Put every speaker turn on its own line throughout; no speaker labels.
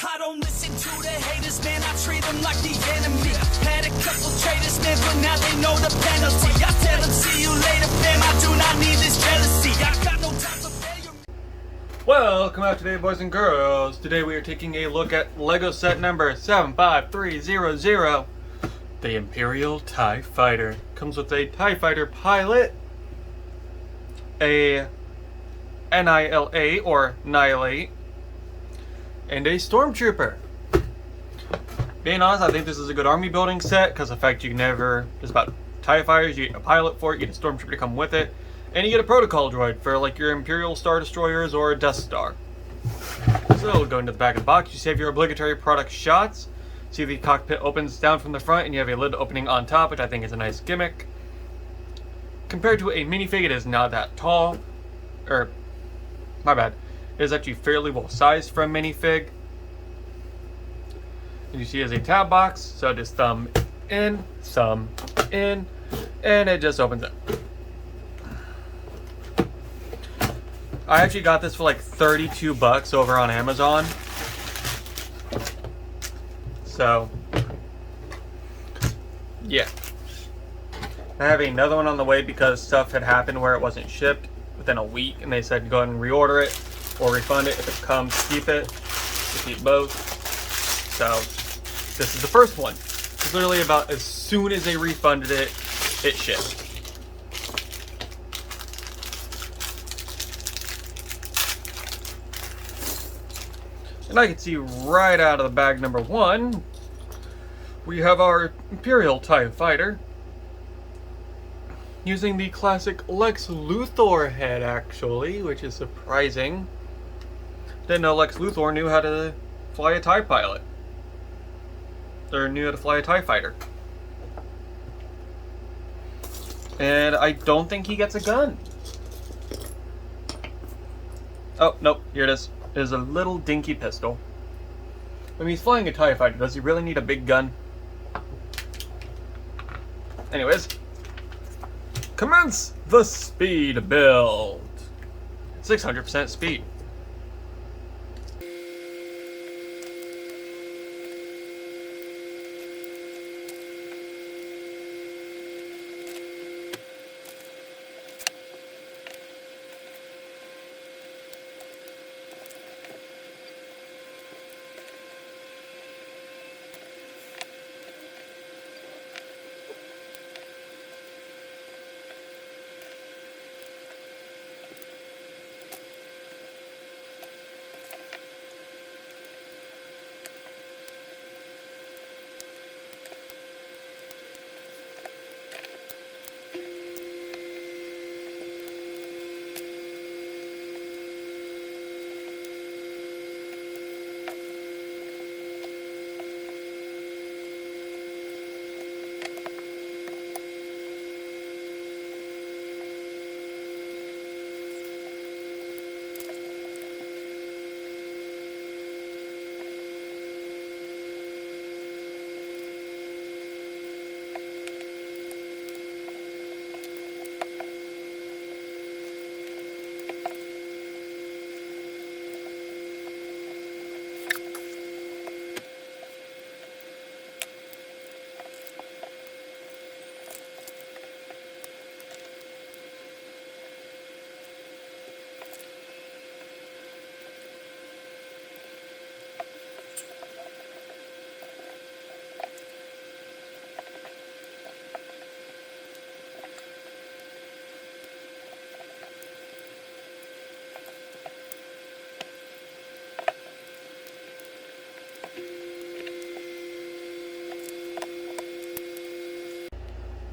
I don't listen to the haters, man, I treat them like the enemy. Had a couple traitors, man, but now they know the penalty. I tell them, see you later, fam, I do not need this jealousy. I got no time for failure.
Welcome out today, boys and girls. Today we are taking a look at Lego set number 75300. The Imperial TIE Fighter. Comes with a TIE Fighter pilot, a Annihilate or Annihilate, and a Stormtrooper. Being honest, I think this is a good army building set because the fact you never, it's about TIE Fighters, you get a pilot for it, you get a Stormtrooper to come with it, and you get a protocol droid for like your Imperial Star Destroyers or a Death Star. So go into the back of the box, you save your obligatory product shots. See, the cockpit opens down from the front and you have a lid opening on top, which I think is a nice gimmick. Compared to a minifig, it is not that tall. Or, my bad. It is actually fairly well sized for a minifig. And you see it as a tab box, so just thumb in, and it just opens up. I actually got this for like 32 bucks over on Amazon. So, yeah. I have another one on the way because stuff had happened where it wasn't shipped within a week, and they said go ahead and reorder it or refund it. If it comes, keep it. To keep both. So, this is the first one. It's literally about as soon as they refunded it, it shipped. And I can see right out of the bag number one, we have our Imperial TIE Fighter. Using the classic Lex Luthor head, actually, which is surprising. Didn't know Lex Luthor knew how to fly a TIE pilot. Or knew how to fly a TIE Fighter. And I don't think he gets a gun. Oh, nope, here it is. It is a little dinky pistol. I mean, he's flying a TIE Fighter. Does he really need a big gun? Anyways. Commence the speed build. 600% speed.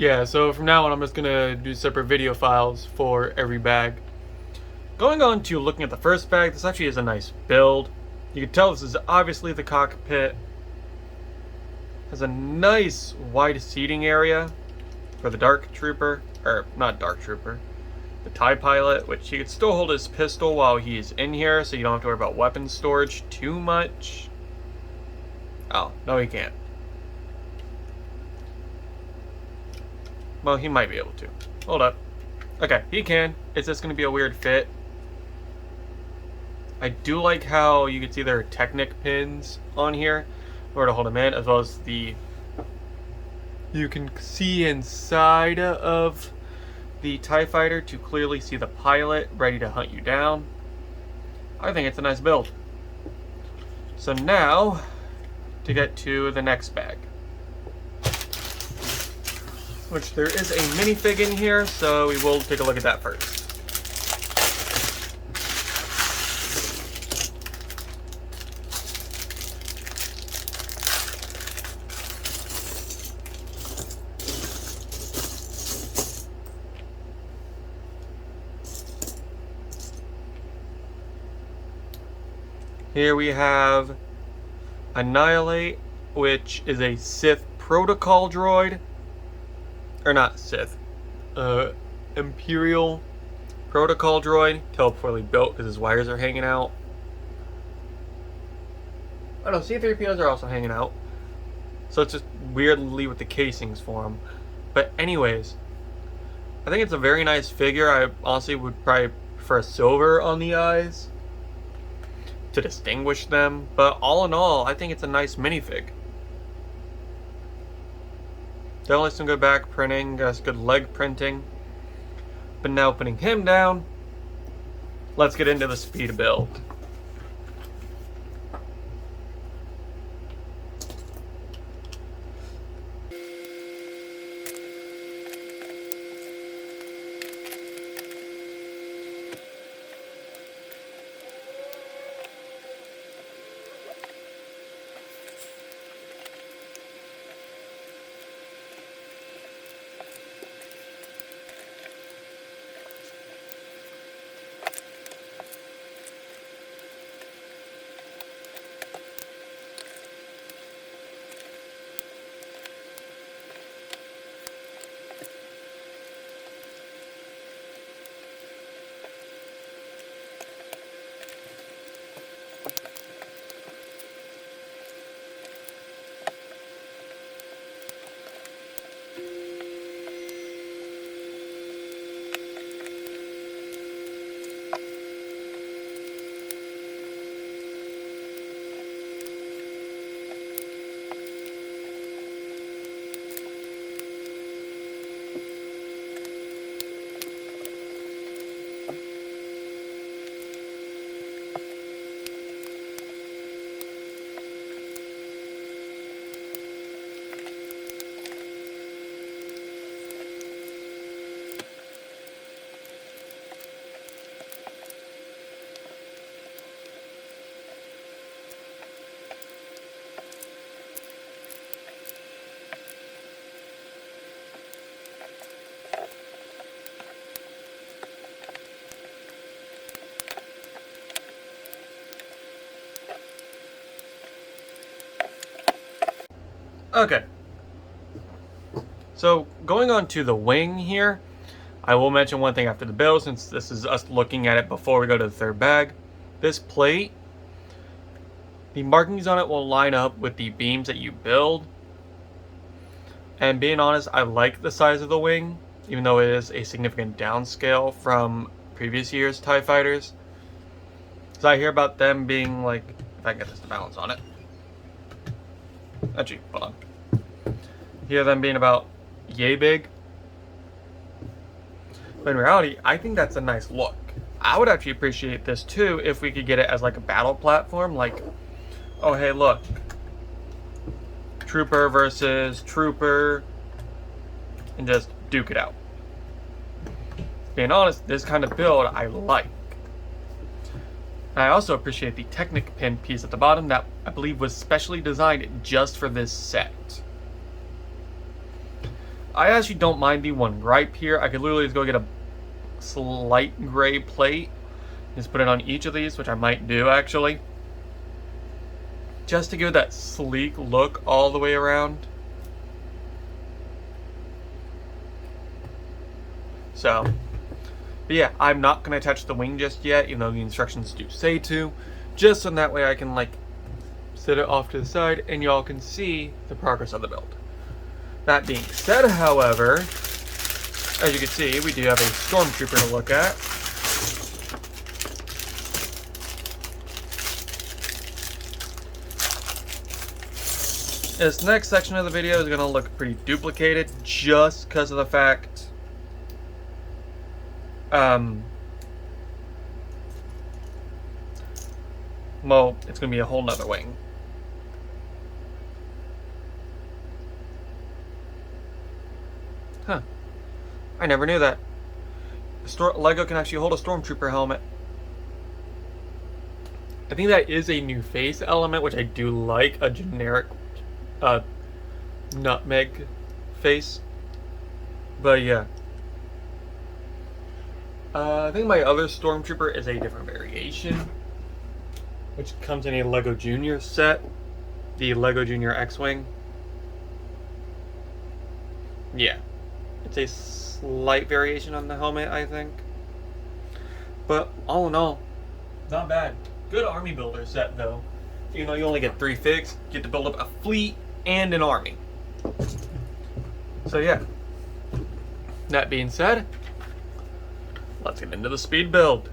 Yeah, so from now on I'm just gonna do separate video files for every bag. Going on to looking at the first bag, this actually is a nice build. You can tell this is obviously the cockpit. Has a nice wide seating area for the Dark Trooper, or not Dark Trooper, the TIE Pilot, which he could still hold his pistol while he's in here, so you don't have to worry about weapon storage too much. Oh, no he can't. Well, he might be able to. Hold up. Okay, he can. It's just going to be a weird fit. I do like how you can see there are Technic pins on here in order to hold them in, as well as you can see inside of the TIE Fighter to clearly see the pilot ready to hunt you down. I think it's a nice build. So now, to get to the next bag. Which there is a minifig in here, so we will take a look at that first. Here we have Annihilate, which is a Sith protocol droid. Or not Sith. Imperial protocol droid. Teleportly built because his wires are hanging out. Oh no, C-3POs are also hanging out. So it's just weirdly with the casings for them. But anyways, I think it's a very nice figure. I honestly would probably prefer silver on the eyes to distinguish them, but all in all, I think it's a nice minifig. Definitely some good back printing, some good leg printing. But now putting him down, let's get into the speed of build. Okay. So going on to the wing here, I will mention one thing after the build, since this is us looking at it before we go to the third bag. This plate, the markings on it will line up with the beams that you build. And being honest, I like the size of the wing, even though it is a significant downscale from previous year's TIE Fighters. So I hear about them being like, if I can get this to balance on it. Actually, hold on. Hear them being about yay big. But in reality, I think that's a nice look. I would actually appreciate this too if we could get it as like a battle platform. Like, oh hey look, Trooper versus Trooper, and just duke it out. Being honest, this kind of build I like. I also appreciate the Technic pin piece at the bottom that I believe was specially designed just for this set. I actually don't mind the one gripe here. I could literally just go get a slight gray plate, just put it on each of these, which I might do actually, just to give it that sleek look all the way around. So, but yeah, I'm not going to touch the wing just yet, even though the instructions do say to, just so that way I can like set it off to the side and y'all can see the progress of the build. That being said, however, as you can see, we do have a Stormtrooper to look at. This next section of the video is going to look pretty duplicated just because of the fact well, it's going to be a whole nother wing. Huh. I never knew that. Lego can actually hold a Stormtrooper helmet. I think that is a new face element, which I do like. A generic nutmeg face. But yeah. I think my other Stormtrooper is a different variation, which comes in a Lego Junior set. The Lego Junior X-Wing. Yeah. It's a slight variation on the helmet, I think. But all in all, not bad. Good army builder set, though. You know, you only get 3 figs. You get to build up a fleet and an army. So yeah. That being said, let's get into the speed build.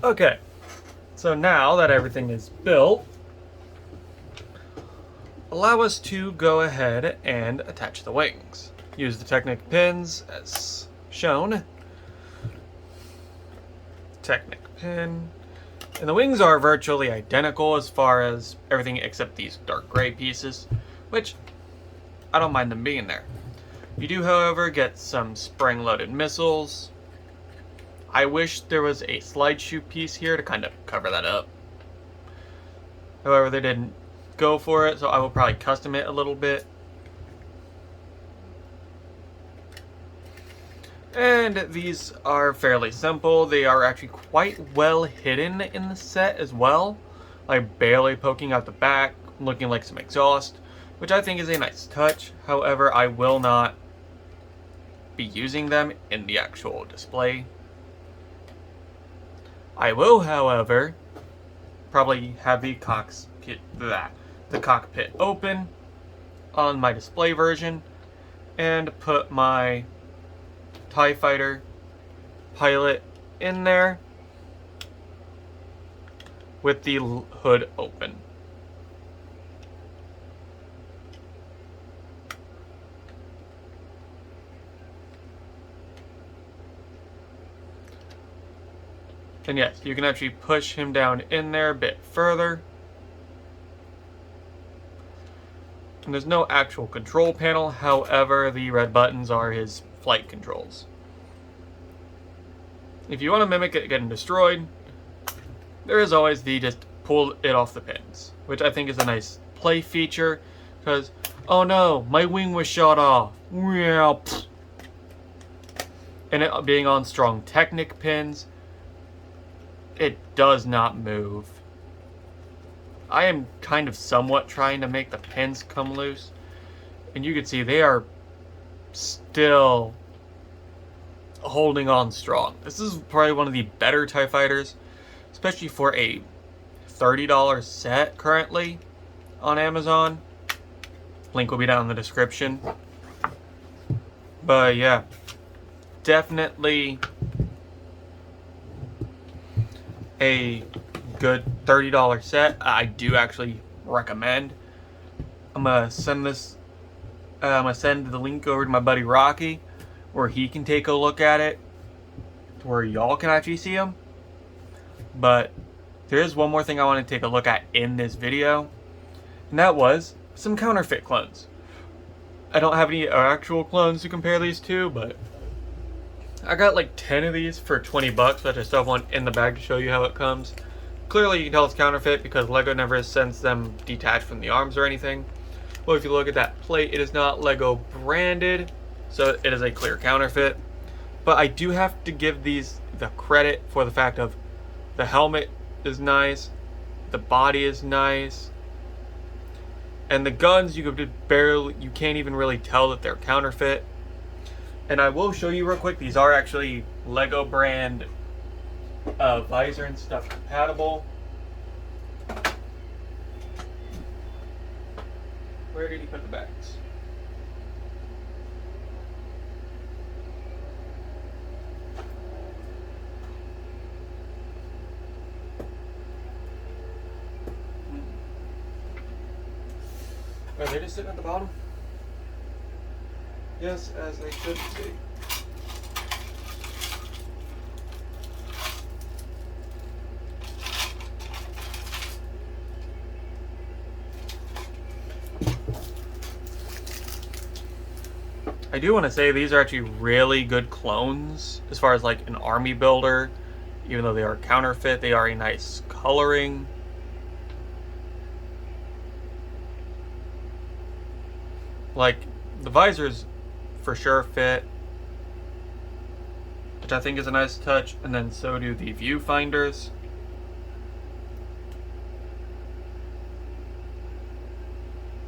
Okay, so now that everything is built, allow us to go ahead and attach the wings. Use the Technic pins as shown. Technic pin. And the wings are virtually identical as far as everything except these dark gray pieces, which I don't mind them being there. You do, however, get some spring-loaded missiles. I wish there was a slide chute piece here to kind of cover that up. However, they didn't go for it, so I will probably custom it a little bit. And these are fairly simple. They are actually quite well hidden in the set as well. Like barely poking out the back, looking like some exhaust, which I think is a nice touch. However, I will not be using them in the actual display. I will, however, probably have the cockpit open on my display version and put my TIE Fighter pilot in there with the hood open. And yes, you can actually push him down in there a bit further. And there's no actual control panel, however, the red buttons are his flight controls. If you want to mimic it getting destroyed, there is always the just pull it off the pins, which I think is a nice play feature, because, oh no, my wing was shot off. And it being on strong Technic pins, it does not move. I am kind of somewhat trying to make the pins come loose, and you can see they are still holding on strong. This is probably one of the better TIE Fighters, especially for a $30 set currently. on Amazon. Link will be down in the description. But yeah, definitely a good $30 set. I do actually recommend. I'm gonna send the link over to my buddy Rocky, where he can take a look at it, where y'all can actually see him. But there is one more thing I want to take a look at in this video, and that was some counterfeit clones. I don't have any actual clones to compare these to, but I got like 10 of these for 20 bucks. But I still have one in the bag to show you how it comes. Clearly you can tell it's counterfeit because Lego never sends them detached from the arms or anything. Well, if you look at that plate, it is not Lego branded, so it is a clear counterfeit. But I do have to give these the credit for the fact of the helmet is nice, the body is nice, and the guns you can't even really tell that they're counterfeit. And I will show you real quick, these are actually Lego brand visor and stuff compatible. Where did he put the bags? Are they just sitting at the bottom? Yes, as they should be. I do want to say these are actually really good clones as far as like an army builder. Even though they are counterfeit, they are a nice coloring. Like, the visors for sure fit, which I think is a nice touch, and then so do the viewfinders.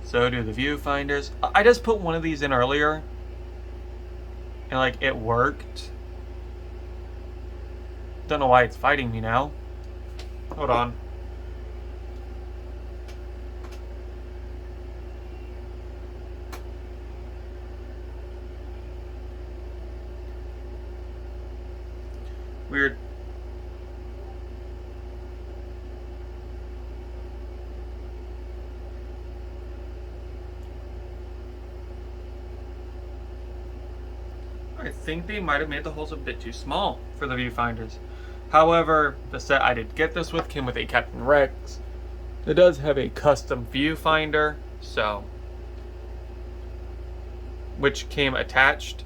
So do the viewfinders. I just put one of these in earlier, and like, it worked. Don't know why it's fighting me now. Hold on. Weird. I think they might have made the holes a bit too small for the viewfinders. However, the set I did get this with came with a Captain Rex. It does have a custom viewfinder, so which came attached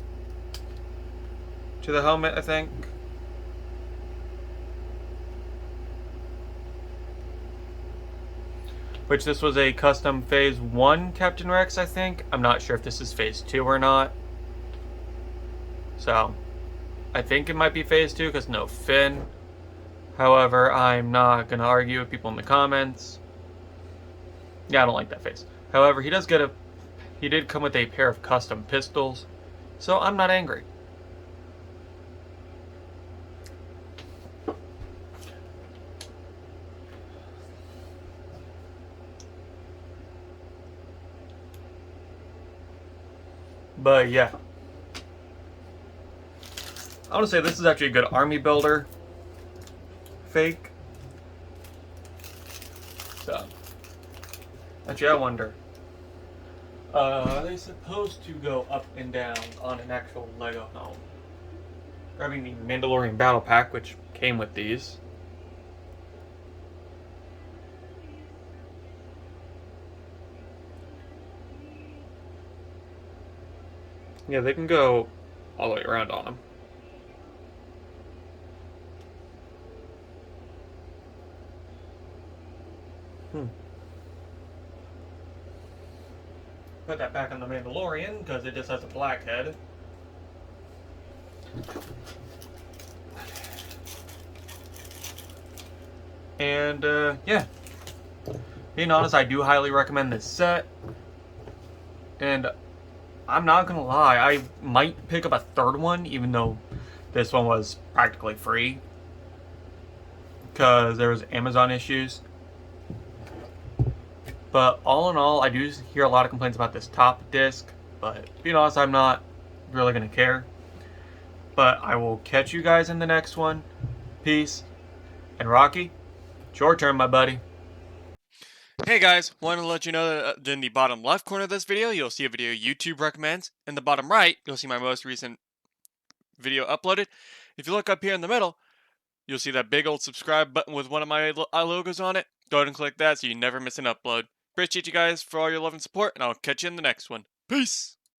to the helmet, I think. Which this was a custom Phase 1 Captain Rex, I think. I'm not sure if this is Phase 2 or not. So, I think it might be Phase 2 because no fin. However, I'm not going to argue with people in the comments. Yeah, I don't like that face. However, he did come with a pair of custom pistols. So, I'm not angry. But yeah, I want to say this is actually a good army builder fake. So, actually, I wonder, are they supposed to go up and down on an actual Lego home? Grabbing the Mandalorian Battle Pack, which came with these. Yeah, they can go all the way around on them. Put that back on the Mandalorian because it just has a black head. And yeah, being honest, I do highly recommend this set. And I'm not gonna lie, I might pick up a third one, even though this one was practically free, because there was Amazon issues. But all in all, I do hear a lot of complaints about this top disc, but being honest, I'm not really going to care. But I will catch you guys in the next one. Peace. And Rocky, it's your turn, my buddy. Hey guys, wanted to let you know that in the bottom left corner of this video, you'll see a video YouTube recommends. In the bottom right, you'll see my most recent video uploaded. If you look up here in the middle, you'll see that big old subscribe button with one of my logos on it. Go ahead and click that so you never miss an upload. Appreciate you guys for all your love and support, and I'll catch you in the next one. Peace!